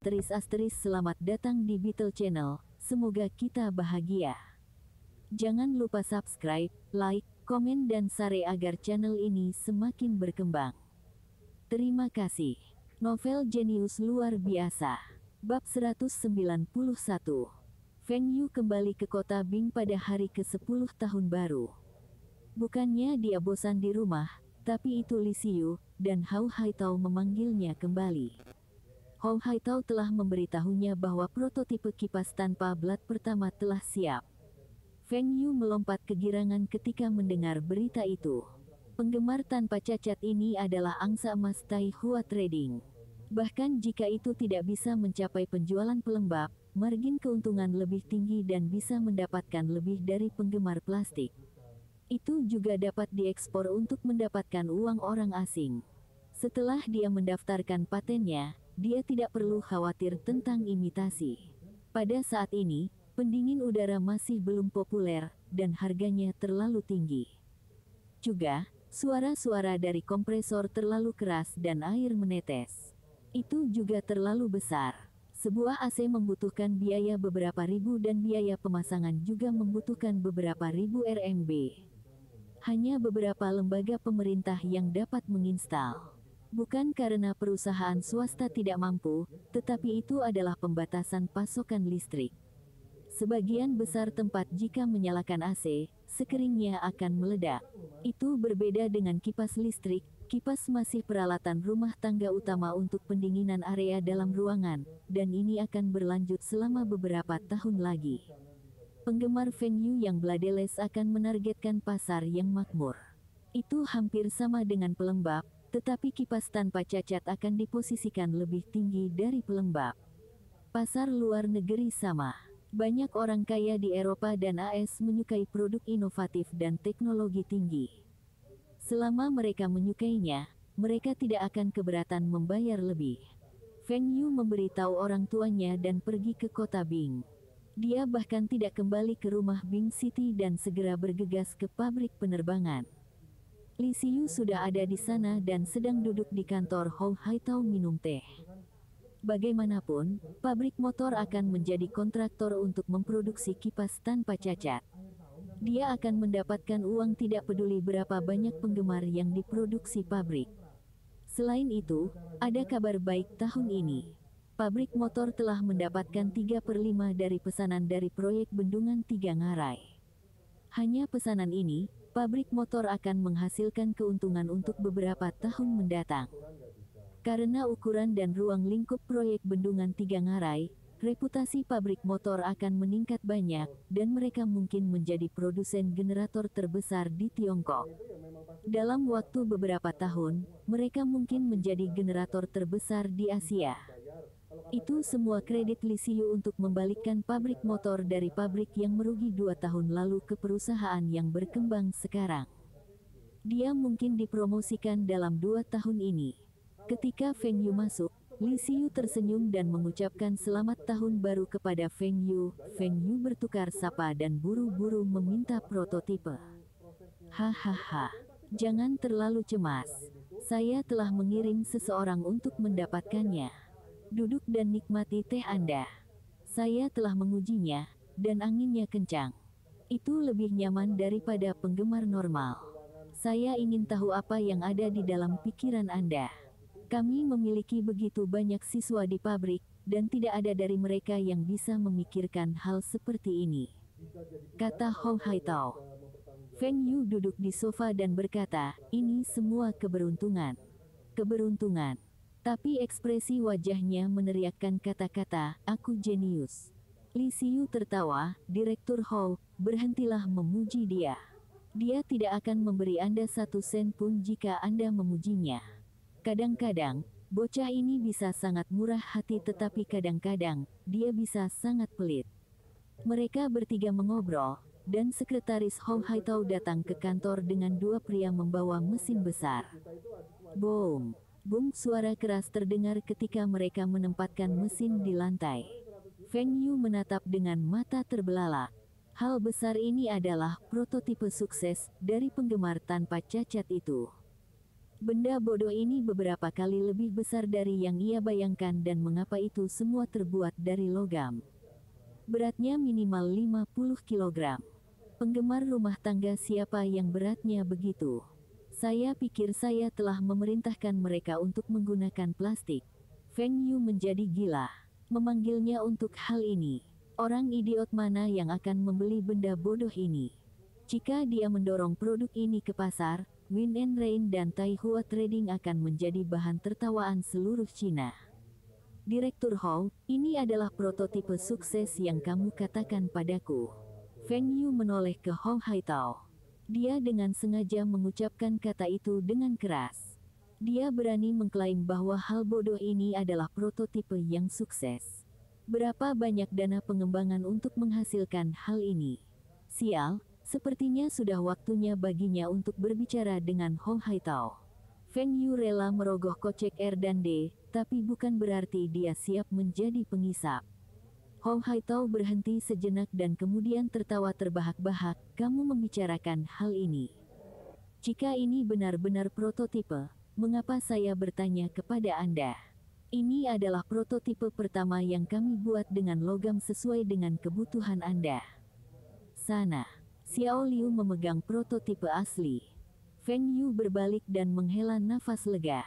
Selamat datang di Beetle Channel, semoga kita bahagia. Jangan lupa subscribe, like, komen dan share agar channel ini semakin berkembang. Terima kasih. Novel jenius luar biasa. Bab 191. Feng Yu kembali ke kota Bing pada hari ke-10 tahun baru. Bukannya dia bosan di rumah, tapi itu Li Xiyu dan Hao Haitao memanggilnya kembali. Hao Haitao telah memberitahunya bahwa prototipe kipas tanpa blat pertama telah siap. Feng Yu melompat kegirangan ketika mendengar berita itu. Penggemar tanpa cacat ini adalah angsa emas Tai Hua Trading. Bahkan jika itu tidak bisa mencapai penjualan pelembab, margin keuntungan lebih tinggi dan bisa mendapatkan lebih dari penggemar plastik. Itu juga dapat diekspor untuk mendapatkan uang orang asing. Setelah dia mendaftarkan patennya, dia tidak perlu khawatir tentang imitasi. Pada saat ini, pendingin udara masih belum populer, dan harganya terlalu tinggi. Juga, suara-suara dari kompresor terlalu keras dan air menetes. Itu juga terlalu besar. Sebuah AC membutuhkan biaya beberapa ribu dan biaya pemasangan juga membutuhkan beberapa ribu RMB. Hanya beberapa lembaga pemerintah yang dapat menginstal. Bukan karena perusahaan swasta tidak mampu, tetapi itu adalah pembatasan pasokan listrik. Sebagian besar tempat jika menyalakan AC, sekeringnya akan meledak. Itu berbeda dengan kipas listrik. Kipas masih peralatan rumah tangga utama untuk pendinginan area dalam ruangan, dan ini akan berlanjut selama beberapa tahun lagi. Penggemar Feng Yu yang bloodless akan menargetkan pasar yang makmur. Itu hampir sama dengan pelembab, tetapi kipas tanpa cacat akan diposisikan lebih tinggi dari pelembab. Pasar luar negeri sama. Banyak orang kaya di Eropa dan AS menyukai produk inovatif dan teknologi tinggi. Selama mereka menyukainya, mereka tidak akan keberatan membayar lebih. Feng Yu memberitahu orang tuanya dan pergi ke kota Bing. Dia bahkan tidak kembali ke rumah Bing City dan segera bergegas ke pabrik penerbangan. Li Xiyu sudah ada di sana dan sedang duduk di kantor Hao Haitao minum teh. Bagaimanapun, pabrik motor akan menjadi kontraktor untuk memproduksi kipas tanpa cacat. Dia akan mendapatkan uang tidak peduli berapa banyak penggemar yang diproduksi pabrik. Selain itu, ada kabar baik tahun ini. Pabrik motor telah mendapatkan 3/5 dari pesanan dari proyek bendungan 3 Ngarai. Hanya pesanan ini, pabrik motor akan menghasilkan keuntungan untuk beberapa tahun mendatang. Karena ukuran dan ruang lingkup proyek bendungan 3 Ngarai, reputasi pabrik motor akan meningkat banyak, dan mereka mungkin menjadi produsen generator terbesar di Tiongkok. Dalam waktu beberapa tahun, mereka mungkin menjadi generator terbesar di Asia. Itu semua kredit Li Xiyu untuk membalikkan pabrik motor dari pabrik yang merugi 2 tahun lalu ke perusahaan yang berkembang sekarang. Dia mungkin dipromosikan dalam 2 tahun ini. Ketika Feng Yu masuk, Li Xiyu tersenyum dan mengucapkan selamat tahun baru kepada Feng Yu. Feng Yu bertukar sapa dan buru-buru meminta prototipe. Hahaha, jangan terlalu cemas. Saya telah mengirim seseorang untuk mendapatkannya. Duduk dan nikmati teh Anda. Saya telah mengujinya, dan anginnya kencang. Itu lebih nyaman daripada penggemar normal. Saya ingin tahu apa yang ada di dalam pikiran Anda. Kami memiliki begitu banyak siswa di pabrik, dan tidak ada dari mereka yang bisa memikirkan hal seperti ini. Kata Hao Haitao. Feng Yu duduk di sofa dan berkata, ini semua keberuntungan. Keberuntungan. Tapi ekspresi wajahnya meneriakkan kata-kata, aku jenius. Li Xiyu tertawa, Direktur Hao, berhentilah memuji dia. Dia tidak akan memberi Anda 1 sen pun jika Anda memujinya. Kadang-kadang, bocah ini bisa sangat murah hati tetapi kadang-kadang, dia bisa sangat pelit. Mereka bertiga mengobrol, dan sekretaris Hao Haitao datang ke kantor dengan 2 pria membawa mesin besar. Boom! Bung, suara keras terdengar ketika mereka menempatkan mesin di lantai. Feng Yu menatap dengan mata terbelalak. Hal besar ini adalah prototipe sukses dari penggemar tanpa cacat itu. Benda bodoh ini beberapa kali lebih besar dari yang ia bayangkan dan mengapa itu semua terbuat dari logam. Beratnya minimal 50 kg. Penggemar rumah tangga siapa yang beratnya begitu? Saya pikir saya telah memerintahkan mereka untuk menggunakan plastik. Feng Yu menjadi gila. Memanggilnya untuk hal ini. Orang idiot mana yang akan membeli benda bodoh ini? Jika dia mendorong produk ini ke pasar, Wind and Rain dan Taihua Trading akan menjadi bahan tertawaan seluruh Cina. Direktur Hou, ini adalah prototipe sukses yang kamu katakan padaku. Feng Yu menoleh ke Hong Haitao. Dia dengan sengaja mengucapkan kata itu dengan keras. Dia berani mengklaim bahwa hal bodoh ini adalah prototipe yang sukses. Berapa banyak dana pengembangan untuk menghasilkan hal ini? Sial, sepertinya sudah waktunya baginya untuk berbicara dengan Hong Haitao. Feng Yu rela merogoh kocek R&D, tapi bukan berarti dia siap menjadi pengisap. Hong Haitao berhenti sejenak dan kemudian tertawa terbahak-bahak, kamu membicarakan hal ini. Jika ini benar-benar prototipe, mengapa saya bertanya kepada Anda? Ini adalah prototipe pertama yang kami buat dengan logam sesuai dengan kebutuhan Anda. Sana. Xiao Liu memegang prototipe asli. Feng Yu berbalik dan menghela nafas lega.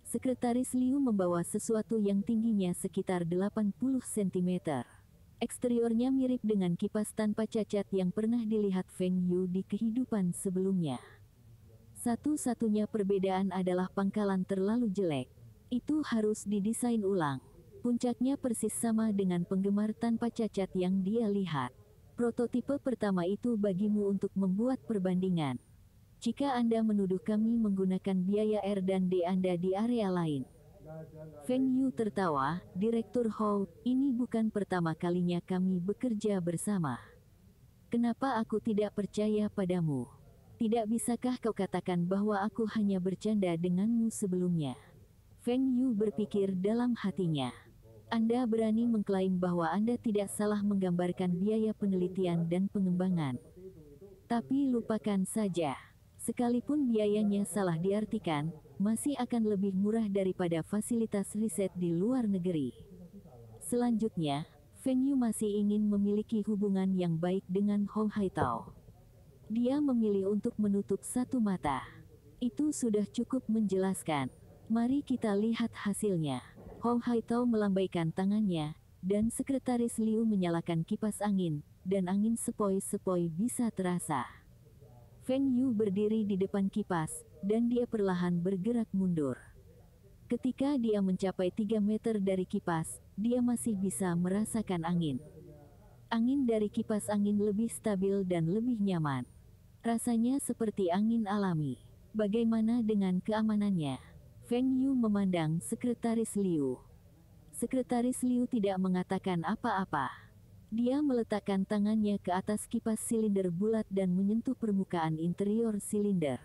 Sekretaris Liu membawa sesuatu yang tingginya sekitar 80 cm. Eksteriornya mirip dengan kipas tanpa cacat yang pernah dilihat Feng Yu di kehidupan sebelumnya. Satu-satunya perbedaan adalah pangkalan terlalu jelek. Itu harus didesain ulang. Puncaknya persis sama dengan penggemar tanpa cacat yang dia lihat. Prototipe pertama itu bagimu untuk membuat perbandingan. Jika Anda menuduh kami menggunakan biaya R&D Anda di area lain. Feng Yu tertawa, Direktur Hou, ini bukan pertama kalinya kami bekerja bersama. Kenapa aku tidak percaya padamu? Tidak bisakah kau katakan bahwa aku hanya bercanda denganmu sebelumnya? Feng Yu berpikir dalam hatinya. Anda berani mengklaim bahwa Anda tidak salah menggambarkan biaya penelitian dan pengembangan. Tapi lupakan saja. Sekalipun biayanya salah diartikan, masih akan lebih murah daripada fasilitas riset di luar negeri. Selanjutnya, Feng Yu masih ingin memiliki hubungan yang baik dengan Hong Haitao. Dia memilih untuk menutup satu mata. Itu sudah cukup menjelaskan. Mari kita lihat hasilnya. Hong Haitao melambaikan tangannya, dan Sekretaris Liu menyalakan kipas angin, dan angin sepoi-sepoi bisa terasa. Feng Yu berdiri di depan kipas, dan dia perlahan bergerak mundur. Ketika dia mencapai 3 meter dari kipas, dia masih bisa merasakan angin. Angin dari kipas angin lebih stabil dan lebih nyaman. Rasanya seperti angin alami. Bagaimana dengan keamanannya? Feng Yu memandang Sekretaris Liu. Sekretaris Liu tidak mengatakan apa-apa. Dia meletakkan tangannya ke atas kipas silinder bulat dan menyentuh permukaan interior silinder.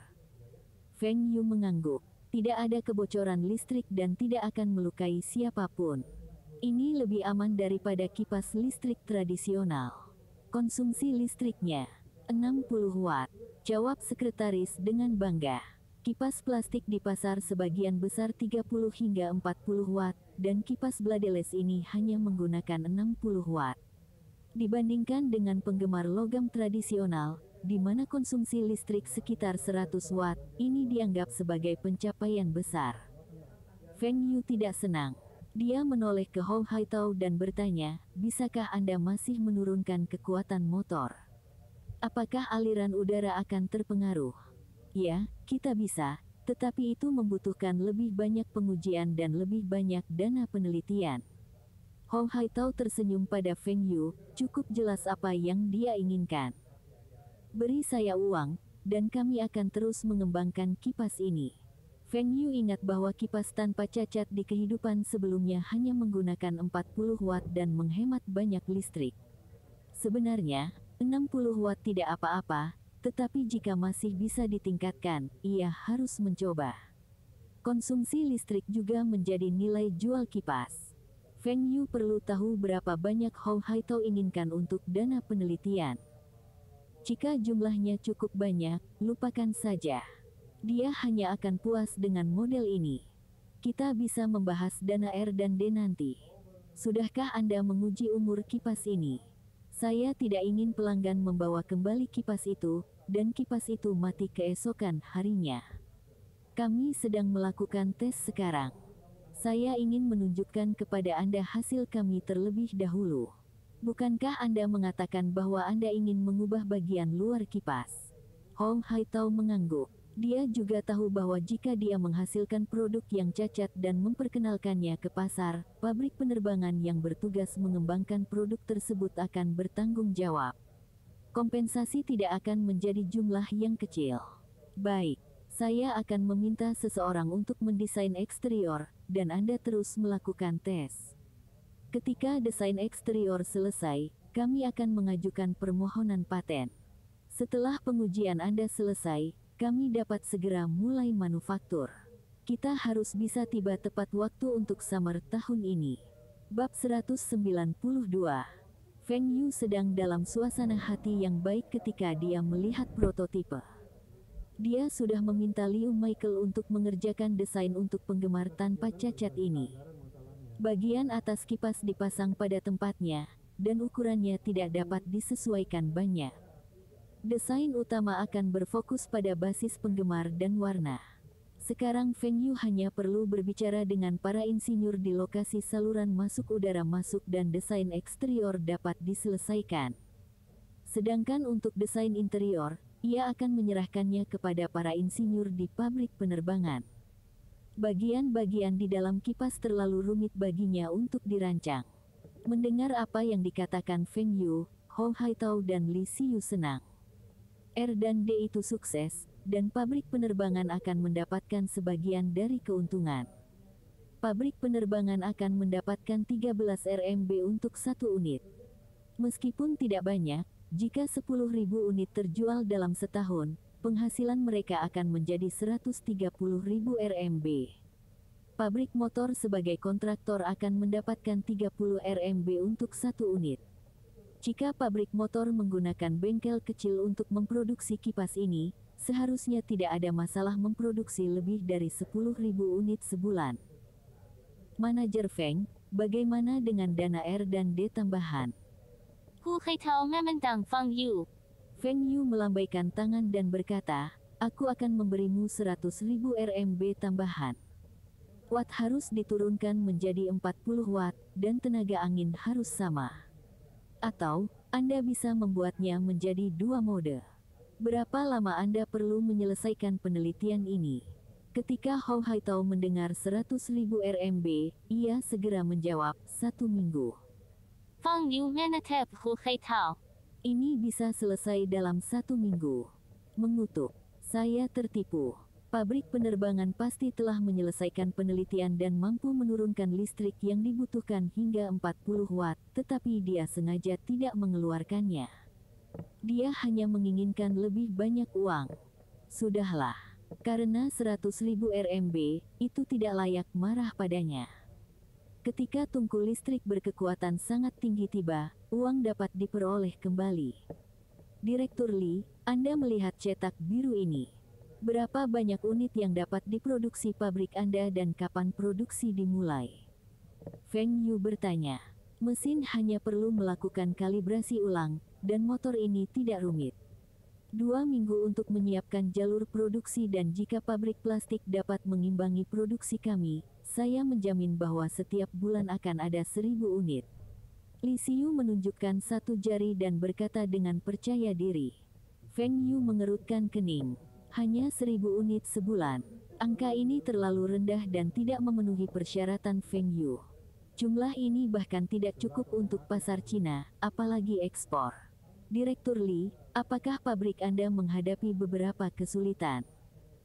Feng Yu mengangguk. Tidak ada kebocoran listrik dan tidak akan melukai siapapun. Ini lebih aman daripada kipas listrik tradisional. Konsumsi listriknya 60 watt, jawab sekretaris dengan bangga. Kipas plastik di pasar sebagian besar 30 hingga 40 watt, dan kipas bladeless ini hanya menggunakan 60 watt. Dibandingkan dengan penggemar logam tradisional, di mana konsumsi listrik sekitar 100 watt, ini dianggap sebagai pencapaian besar. Feng Yu tidak senang. Dia menoleh ke Hong Haitao dan bertanya, bisakah Anda masih menurunkan kekuatan motor? Apakah aliran udara akan terpengaruh? Ya, kita bisa, tetapi itu membutuhkan lebih banyak pengujian dan lebih banyak dana penelitian. Hong Haitao tersenyum pada Feng Yu, cukup jelas apa yang dia inginkan. Beri saya uang, dan kami akan terus mengembangkan kipas ini. Feng Yu ingat bahwa kipas tanpa cacat di kehidupan sebelumnya hanya menggunakan 40 watt dan menghemat banyak listrik. Sebenarnya, 60 watt tidak apa-apa, tetapi jika masih bisa ditingkatkan, ia harus mencoba. Konsumsi listrik juga menjadi nilai jual kipas. Feng Yu perlu tahu berapa banyak Hong Haitao inginkan untuk dana penelitian. Jika jumlahnya cukup banyak, lupakan saja. Dia hanya akan puas dengan model ini. Kita bisa membahas dana R dan D nanti. Sudahkah Anda menguji umur kipas ini? Saya tidak ingin pelanggan membawa kembali kipas itu, dan kipas itu mati keesokan harinya. Kami sedang melakukan tes sekarang. Saya ingin menunjukkan kepada Anda hasil kami terlebih dahulu. Bukankah Anda mengatakan bahwa Anda ingin mengubah bagian luar kipas? Hong Haitao mengangguk. Dia juga tahu bahwa jika dia menghasilkan produk yang cacat dan memperkenalkannya ke pasar, pabrik penerbangan yang bertugas mengembangkan produk tersebut akan bertanggung jawab. Kompensasi tidak akan menjadi jumlah yang kecil. Baik, saya akan meminta seseorang untuk mendesain eksterior, dan Anda terus melakukan tes. Ketika desain eksterior selesai, kami akan mengajukan permohonan paten. Setelah pengujian Anda selesai, kami dapat segera mulai manufaktur. Kita harus bisa tiba tepat waktu untuk summer tahun ini. Bab 192. Feng Yu sedang dalam suasana hati yang baik ketika dia melihat prototipe. Dia sudah meminta Liu Michael untuk mengerjakan desain untuk penggemar tanpa cacat ini. Bagian atas kipas dipasang pada tempatnya, dan ukurannya tidak dapat disesuaikan banyak. Desain utama akan berfokus pada basis penggemar dan warna. Sekarang Feng Yu hanya perlu berbicara dengan para insinyur di lokasi saluran masuk udara masuk dan desain eksterior dapat diselesaikan. Sedangkan untuk desain interior, ia akan menyerahkannya kepada para insinyur di pabrik penerbangan. Bagian-bagian di dalam kipas terlalu rumit baginya untuk dirancang. Mendengar apa yang dikatakan Feng Yu, Hong Haitao dan Li Xiyu senang. R dan D itu sukses, dan pabrik penerbangan akan mendapatkan sebagian dari keuntungan. Pabrik penerbangan akan mendapatkan 13 RMB untuk satu unit. Meskipun tidak banyak, jika 10.000 unit terjual dalam setahun, penghasilan mereka akan menjadi 130.000 RMB. Pabrik motor sebagai kontraktor akan mendapatkan 30 RMB untuk satu unit. Jika pabrik motor menggunakan bengkel kecil untuk memproduksi kipas ini, seharusnya tidak ada masalah memproduksi lebih dari 10.000 unit sebulan. Manajer Feng, bagaimana dengan dana R dan D tambahan? Hu Haitao memandang Feng Yu. Feng Yu melambaikan tangan dan berkata, aku akan memberimu 100.000 RMB tambahan. Watt harus diturunkan menjadi 40 watt, dan tenaga angin harus sama. Atau, Anda bisa membuatnya menjadi 2 mode. Berapa lama Anda perlu menyelesaikan penelitian ini? Ketika Hong Haitao mendengar 100.000 RMB, ia segera menjawab, 1 minggu. Feng Yu menatap Hu Haitao. Ini bisa selesai dalam 1 minggu. Mengutuk, saya tertipu. Pabrik penerbangan pasti telah menyelesaikan penelitian dan mampu menurunkan listrik yang dibutuhkan hingga 40 watt, tetapi dia sengaja tidak mengeluarkannya. Dia hanya menginginkan lebih banyak uang. Sudahlah, karena 100.000 RMB, itu tidak layak marah padanya. Ketika tungku listrik berkekuatan sangat tinggi tiba, uang dapat diperoleh kembali. Direktur Li, Anda melihat cetak biru ini. Berapa banyak unit yang dapat diproduksi pabrik Anda dan kapan produksi dimulai? Feng Yu bertanya. Mesin hanya perlu melakukan kalibrasi ulang, dan motor ini tidak rumit. 2 minggu untuk menyiapkan jalur produksi dan jika pabrik plastik dapat mengimbangi produksi kami, saya menjamin bahwa setiap bulan akan ada 1.000 unit. Li Xiyu menunjukkan satu jari dan berkata dengan percaya diri. Feng Yu mengerutkan kening. Hanya 1.000 unit sebulan. Angka ini terlalu rendah dan tidak memenuhi persyaratan Feng Yu. Jumlah ini bahkan tidak cukup untuk pasar Cina, apalagi ekspor. Direktur Li, apakah pabrik Anda menghadapi beberapa kesulitan?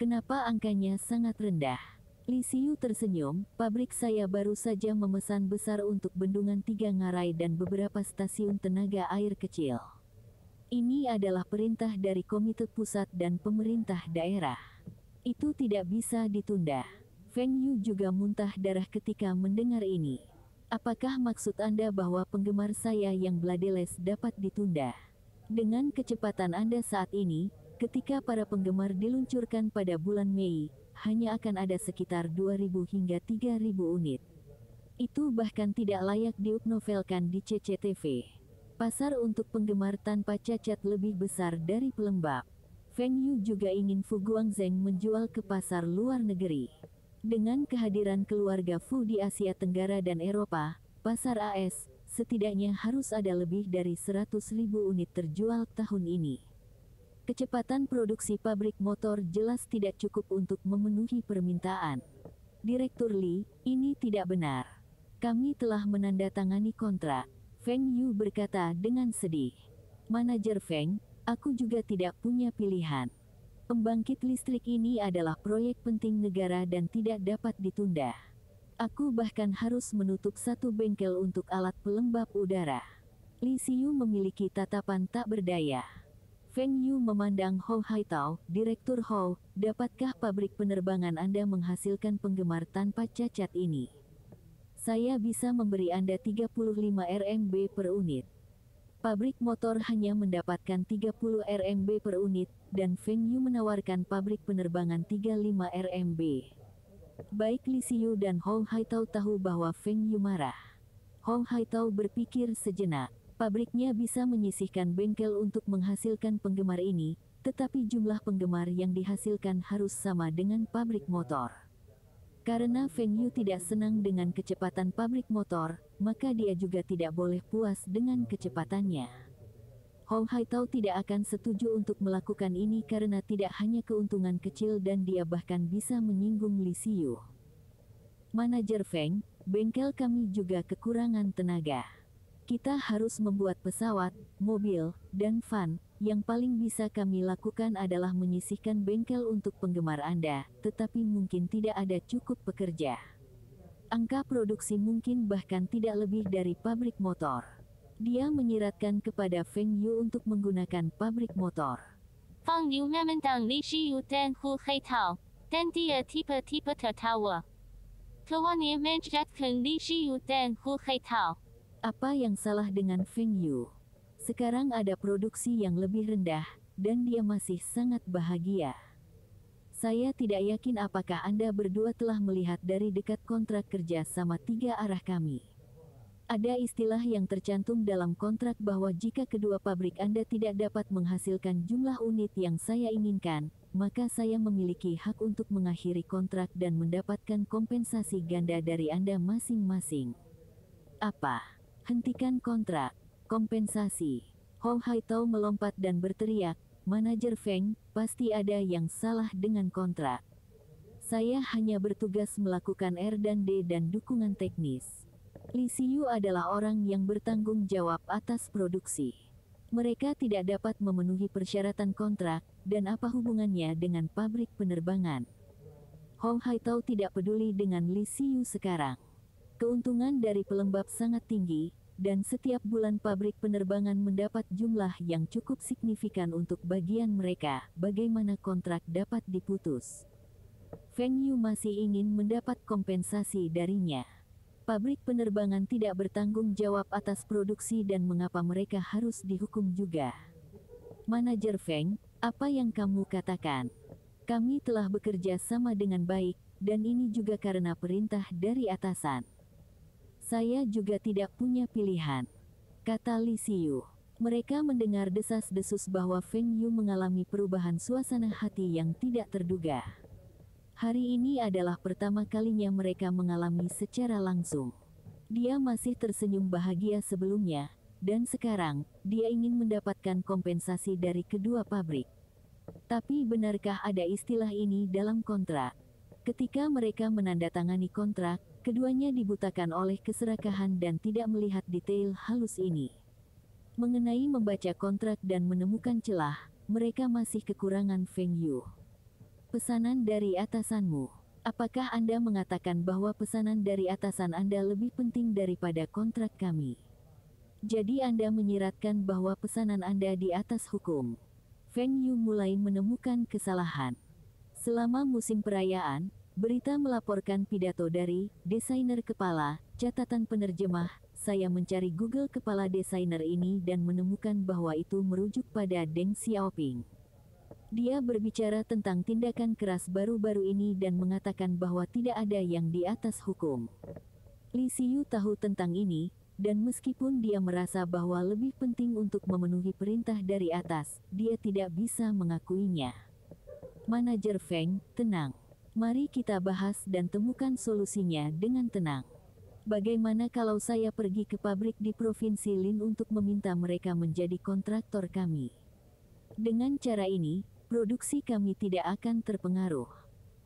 Kenapa angkanya sangat rendah? Li Xiyu tersenyum, pabrik saya baru saja memesan besar untuk bendungan 3 ngarai dan beberapa stasiun tenaga air kecil. Ini adalah perintah dari komite pusat dan pemerintah daerah. Itu tidak bisa ditunda. Feng Yu juga muntah darah ketika mendengar ini. Apakah maksud Anda bahwa penggemar saya yang Blades dapat ditunda? Dengan kecepatan Anda saat ini, Ketika para penggemar diluncurkan pada bulan Mei, hanya akan ada sekitar 2.000 hingga 3.000 unit. Itu bahkan tidak layak diupnovelkan di CCTV. Pasar untuk penggemar tanpa cacat lebih besar dari pelembab. Feng Yu juga ingin Fu Guangzheng menjual ke pasar luar negeri. Dengan kehadiran keluarga Fu di Asia Tenggara dan Eropa, pasar AS setidaknya harus ada lebih dari 100.000 unit terjual tahun ini. Kecepatan produksi pabrik motor jelas tidak cukup untuk memenuhi permintaan. Direktur Li, ini tidak benar. Kami telah menandatangani kontrak, Feng Yu berkata dengan sedih. Manajer Feng, aku juga tidak punya pilihan. Pembangkit listrik ini adalah proyek penting negara dan tidak dapat ditunda. Aku bahkan harus menutup satu bengkel untuk alat pelembab udara. Li Xiyu memiliki tatapan tak berdaya. Feng Yu memandang Hou Haitao, Direktur Hou, dapatkah pabrik penerbangan Anda menghasilkan penggemar tanpa cacat ini? Saya bisa memberi Anda 35 RMB per unit. Pabrik motor hanya mendapatkan 30 RMB per unit, dan Feng Yu menawarkan pabrik penerbangan 35 RMB. Baik Li Xiyu dan Hou Haitao tahu bahwa Feng Yu marah. Hou Haitao berpikir sejenak. Pabriknya bisa menyisihkan bengkel untuk menghasilkan penggemar ini, tetapi jumlah penggemar yang dihasilkan harus sama dengan pabrik motor. Karena Feng Yu tidak senang dengan kecepatan pabrik motor, maka dia juga tidak boleh puas dengan kecepatannya. Hou Haitao tidak akan setuju untuk melakukan ini karena tidak hanya keuntungan kecil dan dia bahkan bisa menyinggung Li Xiyu. Manajer Feng, bengkel kami juga kekurangan tenaga. Kita harus membuat pesawat, mobil, dan van. Yang paling bisa kami lakukan adalah menyisihkan bengkel untuk penggemar Anda, tetapi mungkin tidak ada cukup pekerja. Angka produksi mungkin bahkan tidak lebih dari pabrik motor. Dia menyiratkan kepada Feng Yu untuk menggunakan pabrik motor. Feng Yu memandang Li Xiyu dan Hu Haitao, dan dia tiba-tiba tertawa. Tuannya menjelaskan Li Xiyu dan Hu Haitao. Apa yang salah dengan Feng Yu? Sekarang ada produksi yang lebih rendah, dan dia masih sangat bahagia. Saya tidak yakin apakah Anda berdua telah melihat dari dekat kontrak kerja sama 3 arah kami. Ada istilah yang tercantum dalam kontrak bahwa jika kedua pabrik Anda tidak dapat menghasilkan jumlah unit yang saya inginkan, maka saya memiliki hak untuk mengakhiri kontrak dan mendapatkan kompensasi ganda dari Anda masing-masing. Apa? Hentikan kontrak. Kompensasi. Hou Haitao melompat dan berteriak, Manajer Feng, pasti ada yang salah dengan kontrak. Saya hanya bertugas melakukan R&D dan dukungan teknis. Li Xiyu adalah orang yang bertanggung jawab atas produksi. Mereka tidak dapat memenuhi persyaratan kontrak, dan apa hubungannya dengan pabrik penerbangan? Hou Haitao tidak peduli dengan Li Xiyu sekarang. Keuntungan dari pelembab sangat tinggi, dan setiap bulan pabrik penerbangan mendapat jumlah yang cukup signifikan untuk bagian mereka. Bagaimana kontrak dapat diputus? Feng Yu masih ingin mendapat kompensasi darinya. Pabrik penerbangan tidak bertanggung jawab atas produksi dan mengapa mereka harus dihukum juga? Manajer Feng, apa yang kamu katakan? Kami telah bekerja sama dengan baik, dan ini juga karena perintah dari atasan. Saya juga tidak punya pilihan, kata Li Xiyu. Mereka mendengar desas-desus bahwa Feng Yu mengalami perubahan suasana hati yang tidak terduga. Hari ini adalah pertama kalinya mereka mengalami secara langsung. Dia masih tersenyum bahagia sebelumnya, dan sekarang, dia ingin mendapatkan kompensasi dari kedua pabrik. Tapi benarkah ada istilah ini dalam kontrak? Ketika mereka menandatangani kontrak, keduanya dibutakan oleh keserakahan dan tidak melihat detail halus ini. Mengenai membaca kontrak dan menemukan celah, mereka masih kekurangan Feng Yu. Pesanan dari atasanmu. Apakah Anda mengatakan bahwa pesanan dari atasan Anda lebih penting daripada kontrak kami? Jadi Anda menyiratkan bahwa pesanan Anda di atas hukum. Feng Yu mulai menemukan kesalahan. Selama musim perayaan, berita melaporkan pidato dari desainer kepala, catatan penerjemah. Saya mencari Google kepala desainer ini dan menemukan bahwa itu merujuk pada Deng Xiaoping. Dia berbicara tentang tindakan keras baru-baru ini dan mengatakan bahwa tidak ada yang di atas hukum. Li Xiyu tahu tentang ini, dan meskipun dia merasa bahwa lebih penting untuk memenuhi perintah dari atas, dia tidak bisa mengakuinya. Manajer Feng, tenang. Mari kita bahas dan temukan solusinya dengan tenang. Bagaimana kalau saya pergi ke pabrik di Provinsi Lin untuk meminta mereka menjadi kontraktor kami? Dengan cara ini, produksi kami tidak akan terpengaruh.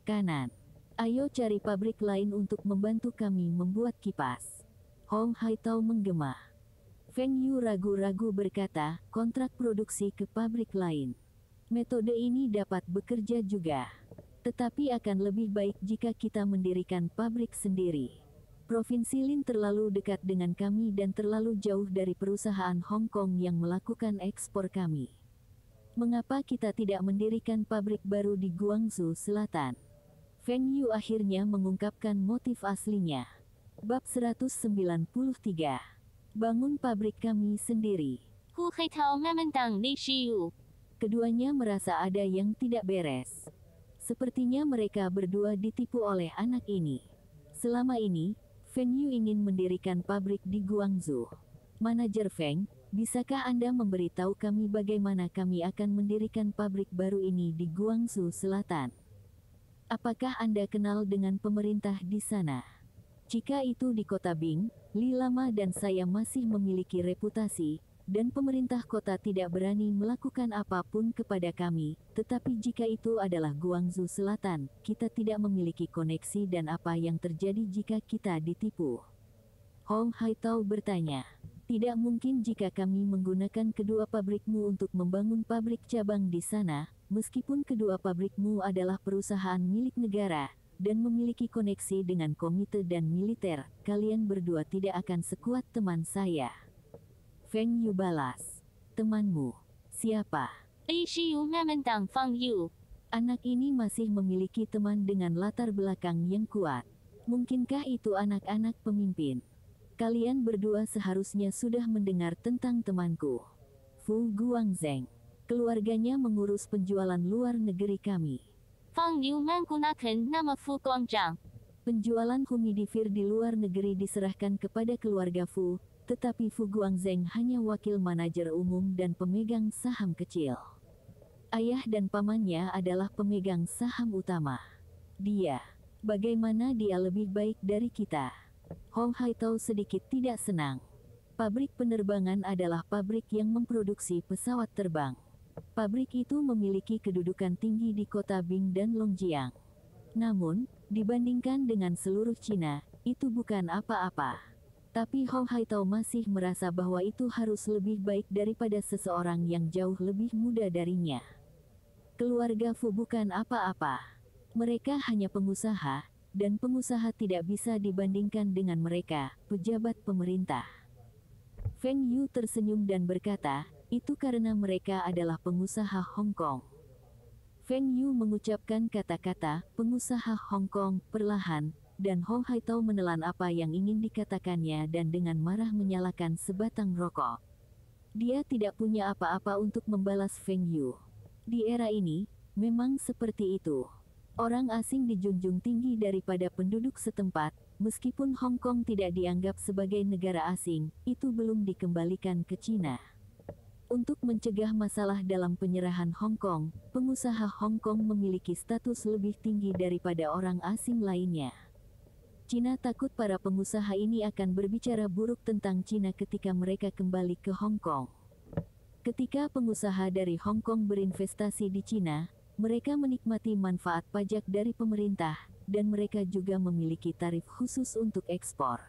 Kanan. Ayo cari pabrik lain untuk membantu kami membuat kipas. Hong Haitao menggema. Feng Yu ragu-ragu berkata, kontrak produksi ke pabrik lain. Metode ini dapat bekerja juga. Tetapi akan lebih baik jika kita mendirikan pabrik sendiri. Provinsi Lin terlalu dekat dengan kami dan terlalu jauh dari perusahaan Hong Kong yang melakukan ekspor kami. Mengapa kita tidak mendirikan pabrik baru di Guangzhou Selatan? Feng Yu akhirnya mengungkapkan motif aslinya. Bab 193. Bangun pabrik kami sendiri. Hu Heitao memandang Li Xiyu. Keduanya merasa ada yang tidak beres. Sepertinya mereka berdua ditipu oleh anak ini. Selama ini, Feng Yu ingin mendirikan pabrik di Guangzhou. Manajer Feng, bisakah Anda memberitahu kami bagaimana kami akan mendirikan pabrik baru ini di Guangzhou Selatan? Apakah Anda kenal dengan pemerintah di sana? Jika itu di kota Bing, Li Lama dan saya masih memiliki reputasi, dan pemerintah kota tidak berani melakukan apapun kepada kami, tetapi jika itu adalah Guangzhou Selatan, kita tidak memiliki koneksi dan apa yang terjadi jika kita ditipu? Hong Haitao bertanya. Tidak mungkin jika kami menggunakan kedua pabrikmu untuk membangun pabrik cabang di sana, meskipun kedua pabrikmu adalah perusahaan milik negara, dan memiliki koneksi dengan komite dan militer, kalian berdua tidak akan sekuat teman saya. Feng Yu balas. Temanmu? Siapa? Li Xiyu memandang Feng Yu. Anak ini masih memiliki teman dengan latar belakang yang kuat. Mungkinkah itu anak-anak pemimpin? Kalian berdua seharusnya sudah mendengar tentang temanku. Fu Guangzheng. Keluarganya mengurus penjualan luar negeri kami. Feng Yu menggunakan nama Fu Guangzheng. Penjualan humidifier di luar negeri diserahkan kepada keluarga Fu, tetapi Fu Guangzheng hanya wakil manajer umum dan pemegang saham kecil. Ayah dan pamannya adalah pemegang saham utama. Bagaimana dia lebih baik dari kita? Hong Haitao sedikit tidak senang. Pabrik penerbangan adalah pabrik yang memproduksi pesawat terbang. Pabrik itu memiliki kedudukan tinggi di kota Bing dan Longjiang. Namun, dibandingkan dengan seluruh Cina, itu bukan apa-apa. Tapi Hong Haitao masih merasa bahwa itu harus lebih baik daripada seseorang yang jauh lebih muda darinya. Keluarga Fu bukan apa-apa. Mereka hanya pengusaha, dan pengusaha tidak bisa dibandingkan dengan mereka, pejabat pemerintah. Feng Yu tersenyum dan berkata, itu karena mereka adalah pengusaha Hong Kong. Feng Yu mengucapkan kata-kata, pengusaha Hong Kong, perlahan, dan Hong Haitao menelan apa yang ingin dikatakannya dan dengan marah menyalakan sebatang rokok. Dia tidak punya apa-apa untuk membalas Feng Yu. Di era ini, memang seperti itu. Orang asing dijunjung tinggi daripada penduduk setempat, meskipun Hong Kong tidak dianggap sebagai negara asing, itu belum dikembalikan ke Cina. Untuk mencegah masalah dalam penyerahan Hong Kong, pengusaha Hong Kong memiliki status lebih tinggi daripada orang asing lainnya. Cina takut para pengusaha ini akan berbicara buruk tentang Cina ketika mereka kembali ke Hong Kong. Ketika pengusaha dari Hong Kong berinvestasi di Cina, mereka menikmati manfaat pajak dari pemerintah, dan mereka juga memiliki tarif khusus untuk ekspor.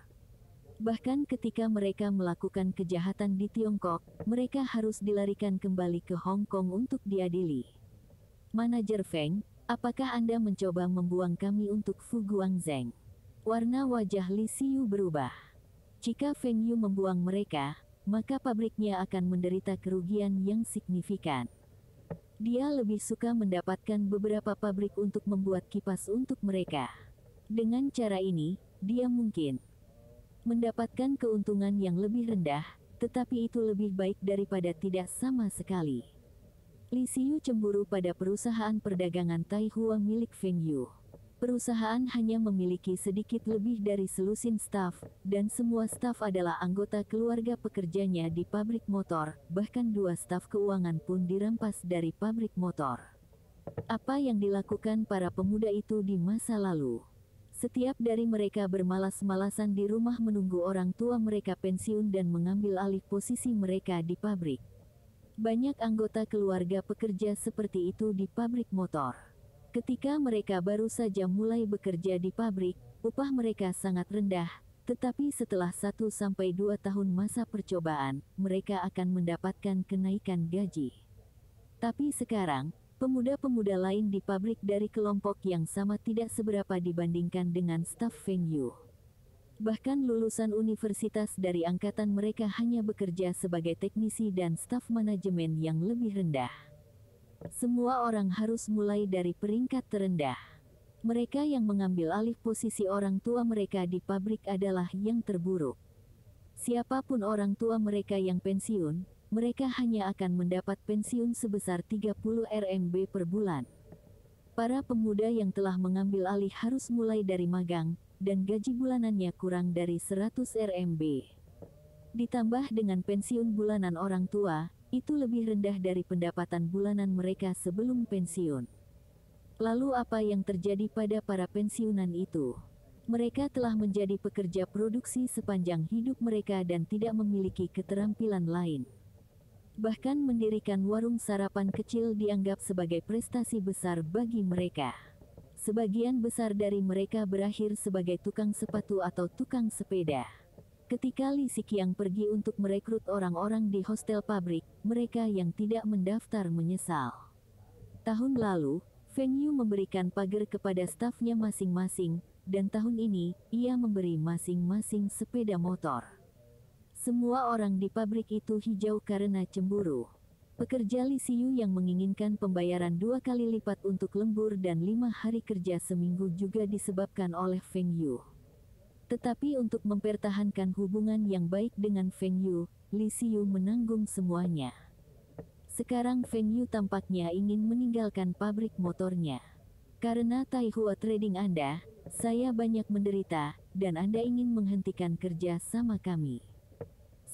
Bahkan ketika mereka melakukan kejahatan di Tiongkok, mereka harus dilarikan kembali ke Hong Kong untuk diadili. Manajer Feng, apakah Anda mencoba membuang kami untuk Fu Guangzheng? Warna wajah Li Xiyu berubah. Jika Feng Yu membuang mereka, maka pabriknya akan menderita kerugian yang signifikan. Dia lebih suka mendapatkan beberapa pabrik untuk membuat kipas untuk mereka. Dengan cara ini, dia mungkin mendapatkan keuntungan yang lebih rendah, tetapi itu lebih baik daripada tidak sama sekali. Li Xiyu cemburu pada perusahaan perdagangan Taihua milik Feng Yu. Perusahaan hanya memiliki sedikit lebih dari selusin staf, dan semua staf adalah anggota keluarga pekerjanya di pabrik motor, bahkan 2 staf keuangan pun dirampas dari pabrik motor. Apa yang dilakukan para pemuda itu di masa lalu? Setiap dari mereka bermalas-malasan di rumah menunggu orang tua mereka pensiun dan mengambil alih posisi mereka di pabrik. Banyak anggota keluarga pekerja seperti itu di pabrik motor. Ketika mereka baru saja mulai bekerja di pabrik, upah mereka sangat rendah, tetapi setelah 1-2 tahun masa percobaan, mereka akan mendapatkan kenaikan gaji. Tapi sekarang, pemuda-pemuda lain di pabrik dari kelompok yang sama tidak seberapa dibandingkan dengan staf Feng Yu. Bahkan lulusan universitas dari angkatan mereka hanya bekerja sebagai teknisi dan staf manajemen yang lebih rendah. Semua orang harus mulai dari peringkat terendah. Mereka yang mengambil alih posisi orang tua mereka di pabrik adalah yang terburuk. Siapapun orang tua mereka yang pensiun, mereka hanya akan mendapat pensiun sebesar 30 RMB per bulan. Para pemuda yang telah mengambil alih harus mulai dari magang, dan gaji bulanannya kurang dari 100 RMB. Ditambah dengan pensiun bulanan orang tua, itu lebih rendah dari pendapatan bulanan mereka sebelum pensiun. Lalu apa yang terjadi pada para pensiunan itu? Mereka telah menjadi pekerja produksi sepanjang hidup mereka dan tidak memiliki keterampilan lain. Bahkan mendirikan warung sarapan kecil dianggap sebagai prestasi besar bagi mereka. Sebagian besar dari mereka berakhir sebagai tukang sepatu atau tukang sepeda. Ketika Li Xiqiang pergi untuk merekrut orang-orang di hostel pabrik, mereka yang tidak mendaftar menyesal. Tahun lalu, Feng Yu memberikan pagar kepada stafnya masing-masing, dan tahun ini, ia memberi masing-masing sepeda motor. Semua orang di pabrik itu hijau karena cemburu. Pekerja Li Xiyu yang menginginkan pembayaran 2 kali lipat untuk lembur dan 5 hari kerja seminggu juga disebabkan oleh Feng Yu. Tetapi untuk mempertahankan hubungan yang baik dengan Feng Yu, Li Xiyu menanggung semuanya. Sekarang Feng Yu tampaknya ingin meninggalkan pabrik motornya. Karena Taihua Trading Anda, saya banyak menderita, dan Anda ingin menghentikan kerja sama kami.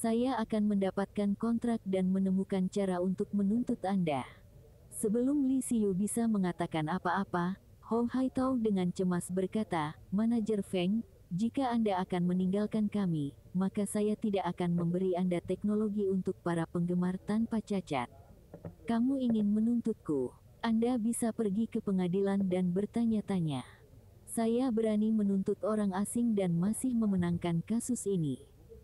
Saya akan mendapatkan kontrak dan menemukan cara untuk menuntut Anda. Sebelum Li Xiyu bisa mengatakan apa-apa, Hou Haitao dengan cemas berkata, Manajer Feng, jika Anda akan meninggalkan kami, maka saya tidak akan memberi Anda teknologi untuk para penggemar tanpa cacat. Kamu ingin menuntutku? Anda bisa pergi ke pengadilan dan bertanya-tanya. Saya berani menuntut orang asing dan masih memenangkan kasus ini.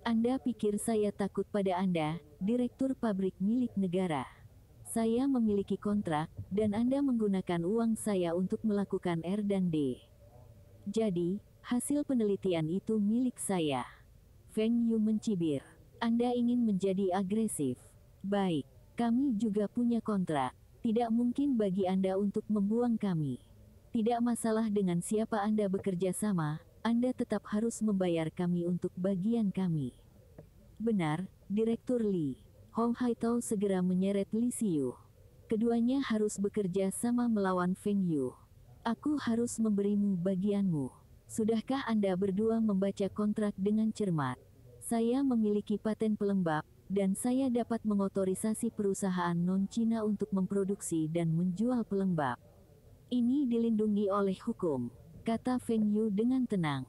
Anda pikir saya takut pada Anda, direktur pabrik milik negara. Saya memiliki kontrak, dan Anda menggunakan uang saya untuk melakukan R&D. Jadi, hasil penelitian itu milik saya. Feng Yu mencibir. Anda ingin menjadi agresif. Baik, kami juga punya kontrak. Tidak mungkin bagi Anda untuk membuang kami. Tidak masalah dengan siapa Anda bekerja sama, Anda tetap harus membayar kami untuk bagian kami. Benar, Direktur Li. Hou Haitao segera menyeret Li Xiyu. Keduanya harus bekerja sama melawan Feng Yu. Aku harus memberimu bagianmu. Sudahkah Anda berdua membaca kontrak dengan cermat? Saya memiliki paten pelembab, dan saya dapat mengotorisasi perusahaan non-Cina untuk memproduksi dan menjual pelembab. Ini dilindungi oleh hukum, kata Feng Yu dengan tenang.